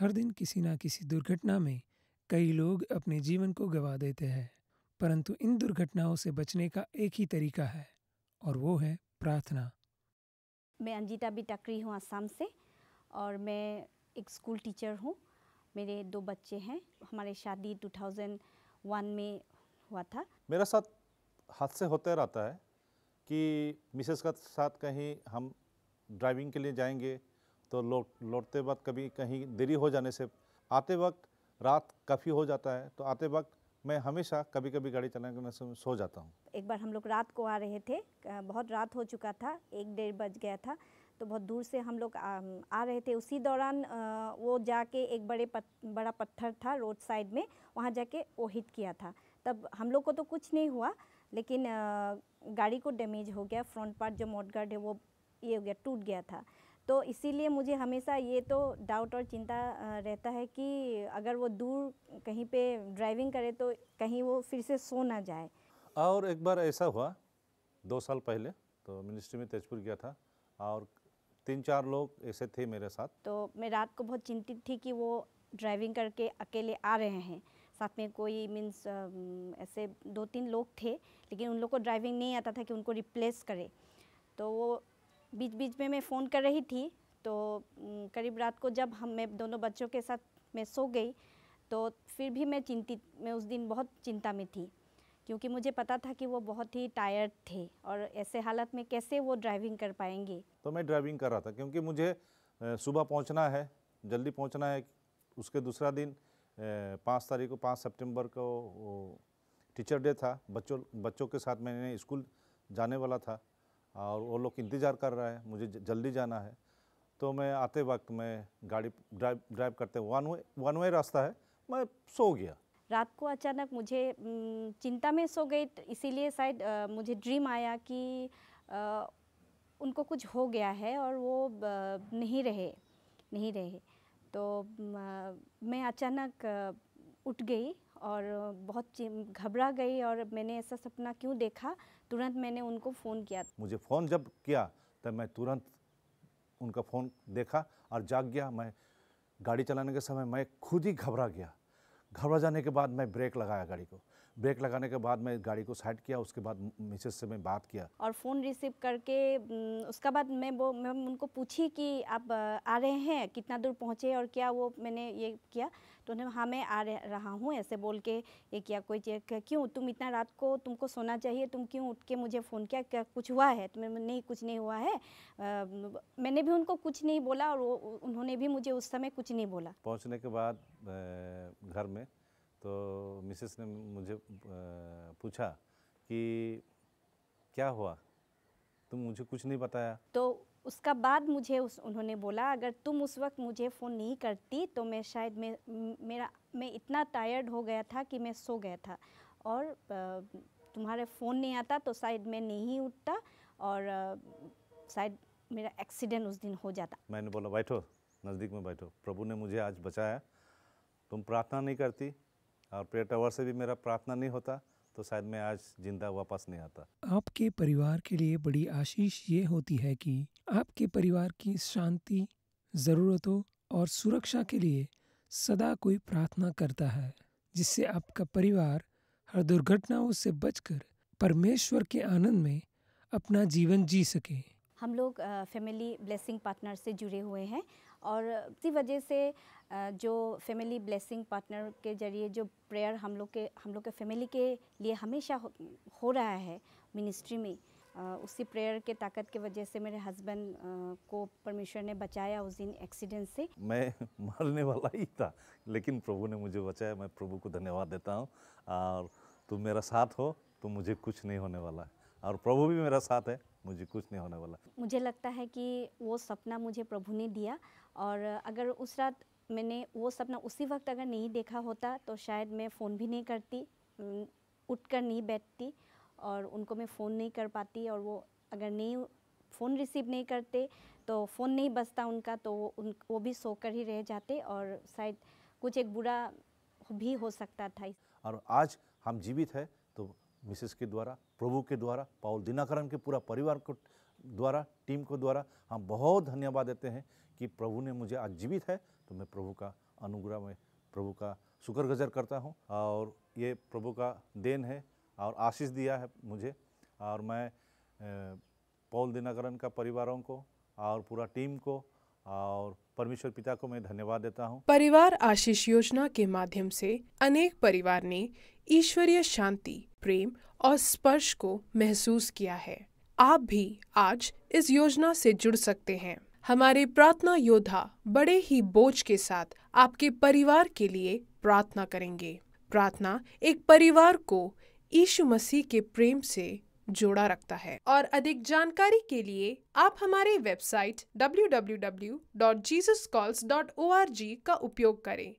हर दिन किसी न किसी दुर्घटना में कई लोग अपने जीवन को गंवा देते हैं, परंतु इन दुर्घटनाओं से बचने का एक ही तरीका है और वो है प्रार्थना। मैं अंजिता बी टकरी हूँ असम से और मैं एक स्कूल टीचर हूँ। मेरे 2 बच्चे हैं। हमारी शादी 2001 में हुआ था। मेरा साथ हादसे होते रहता है कि मिसेस का साथ कहीं हम ड्राइविंग के लिए जाएंगे तो लौटते वक्त कभी कहीं देरी हो जाने से आते वक्त रात काफ़ी हो जाता है, तो आते वक्त मैं हमेशा कभी कभी गाड़ी चलाने से सो जाता हूँ। एक बार हम लोग रात को आ रहे थे, बहुत रात हो चुका था, 1-1:30 बज गया था, तो बहुत दूर से हम लोग आ रहे थे। उसी दौरान वो जाके एक बड़ा पत्थर था रोड साइड में, वहाँ जाके वो हिट किया था। तब हम लोग को तो कुछ नहीं हुआ, लेकिन गाड़ी को डैमेज हो गया। फ्रंट पार्ट जो मॉडगार्ड है वो ये हो गया, टूट गया था। तो इसीलिए मुझे हमेशा ये तो डाउट और चिंता रहता है कि अगर वो दूर कहीं पे ड्राइविंग करे तो कहीं वो फिर से सो ना जाए। और एक बार ऐसा हुआ 2 साल पहले, तो मिनिस्ट्री में तेजपुर गया था और 3-4 लोग ऐसे थे मेरे साथ। तो मैं रात को बहुत चिंतित थी कि वो ड्राइविंग करके अकेले आ रहे हैं, साथ में कोई मीन्स ऐसे 2-3 लोग थे, लेकिन उन लोग को ड्राइविंग नहीं आता था कि उनको रिप्लेस करे। तो वो बीच बीच में मैं फ़ोन कर रही थी, तो करीब रात को जब मैं दोनों बच्चों के साथ मैं सो गई, तो फिर भी मैं उस दिन बहुत चिंता में थी, क्योंकि मुझे पता था कि वो बहुत ही टायर्ड थे और ऐसे हालत में कैसे वो ड्राइविंग कर पाएंगे। तो मैं ड्राइविंग कर रहा था क्योंकि मुझे सुबह पहुंचना है, जल्दी पहुंचना है। उसके दूसरा दिन 5 सितंबर को वो टीचर डे था। बच्चों के साथ मैंने स्कूल जाने वाला था और वो लोग इंतज़ार कर रहे हैं, मुझे जल्दी जाना है। तो मैं आते वक्त मैं गाड़ी ड्राइव करते वन वे रास्ता है, मैं सो गया। रात को अचानक मुझे चिंता में सो गई, इसीलिए शायद मुझे ड्रीम आया कि उनको कुछ हो गया है और वो नहीं रहे। तो मैं अचानक उठ गई और बहुत घबरा गई और मैंने ऐसा सपना क्यों देखा, तुरंत मैंने उनको फ़ोन किया। मुझे फ़ोन जब किया तब मैं तुरंत उनका फ़ोन देखा और जाग गया। मैं गाड़ी चलाने के समय मैं खुद ही घबरा गया। घबरा जाने के बाद मैं ब्रेक लगाया गाड़ी को। ब्रेक लगाने के बाद मैं गाड़ी को साइड किया। उसके बाद मिसेस से मैं बात किया और फ़ोन रिसीव करके उसका बाद मैं उनको पूछी कि आप आ रहे हैं, कितना दूर पहुँचे और क्या, वो मैंने ये किया तो उन्होंने हाँ मैं आ रहा हूँ ऐसे बोल के ये किया। कोई क्यों तुम इतना रात को, तुमको सोना चाहिए, तुम क्यों उठ के मुझे फ़ोन किया, क्या कुछ हुआ है? तो मैं नहीं, कुछ नहीं हुआ है। मैंने भी उनको कुछ नहीं बोला और उन्होंने भी मुझे उस समय कुछ नहीं बोला। पहुंचने के बाद घर में तो मिसेस ने मुझे पूछा कि क्या हुआ, तुम मुझे कुछ नहीं बताया। तो उसका बाद मुझे उन्होंने बोला अगर तुम उस वक्त मुझे फ़ोन नहीं करती तो मैं शायद मैं इतना टायर्ड हो गया था कि मैं सो गया था और तुम्हारे फ़ोन नहीं आता तो शायद मैं नहीं उठता और शायद मेरा एक्सीडेंट उस दिन हो जाता। मैंने बोला बैठो, नज़दीक में बैठो, प्रभु ने मुझे आज बचाया। तुम प्रार्थना नहीं करती और प्रेयर टावर से भी मेरा प्रार्थना नहीं होता तो शायद मैं आज जिंदा वापस नहीं आता। आपके परिवार के लिए बड़ी आशीष ये होती है कि आपके परिवार की शांति, ज़रूरतों और सुरक्षा के लिए सदा कोई प्रार्थना करता है, जिससे आपका परिवार हर दुर्घटनाओं से बचकर परमेश्वर के आनंद में अपना जीवन जी सके। हम लोग फैमिली ब्लेसिंग पार्टनर से जुड़े हुए हैं और इसी वजह से जो फैमिली ब्लेसिंग पार्टनर के जरिए जो प्रेयर हम लोग के फैमिली के लिए हमेशा हो रहा है मिनिस्ट्री में, उसी प्रेयर के ताकत की वजह से मेरे हस्बैंड को परमेश्वर ने बचाया उस दिन एक्सीडेंट से। मैं मरने वाला ही था लेकिन प्रभु ने मुझे बचाया। मैं प्रभु को धन्यवाद देता हूँ और तुम मेरा साथ हो तो मुझे कुछ नहीं होने वाला है और प्रभु भी मेरा साथ है, मुझे कुछ नहीं होने वाला। मुझे लगता है कि वो सपना मुझे प्रभु ने दिया और अगर उस रात मैंने वो सपना उसी वक्त अगर नहीं देखा होता तो शायद मैं फ़ोन भी नहीं करती, उठकर नहीं बैठती और उनको मैं फ़ोन नहीं कर पाती और वो अगर नहीं फ़ोन रिसीव नहीं करते तो फ़ोन नहीं बजता उनका तो वो भी सोकर ही रह जाते और शायद कुछ एक बुरा भी हो सकता था। और आज हम जीवित है तो मिसेस के द्वारा, प्रभु के द्वारा, पाउल दिनाकरन के पूरा परिवार को द्वारा, टीम को द्वारा हम बहुत धन्यवाद देते हैं कि प्रभु ने मुझे आज जीवित है तो तो मैं प्रभु का अनुग्रह में प्रभु का शुक्रगुजार करता हूँ और ये प्रभु का देन है और आशीष दिया है मुझे। और मैं पौल दिनकरन का परिवारों को और पूरा टीम को और परमेश्वर पिता को मैं धन्यवाद देता हूँ। परिवार आशीष योजना के माध्यम से अनेक परिवार ने ईश्वरीय शांति, प्रेम और स्पर्श को महसूस किया है। आप भी आज इस योजना से जुड़ सकते हैं। हमारे प्रार्थना योद्धा बड़े ही बोझ के साथ आपके परिवार के लिए प्रार्थना करेंगे। प्रार्थना एक परिवार को यीशु मसीह के प्रेम से जोड़ा रखता है। और अधिक जानकारी के लिए आप हमारे वेबसाइट www.jesuscalls.org का उपयोग करें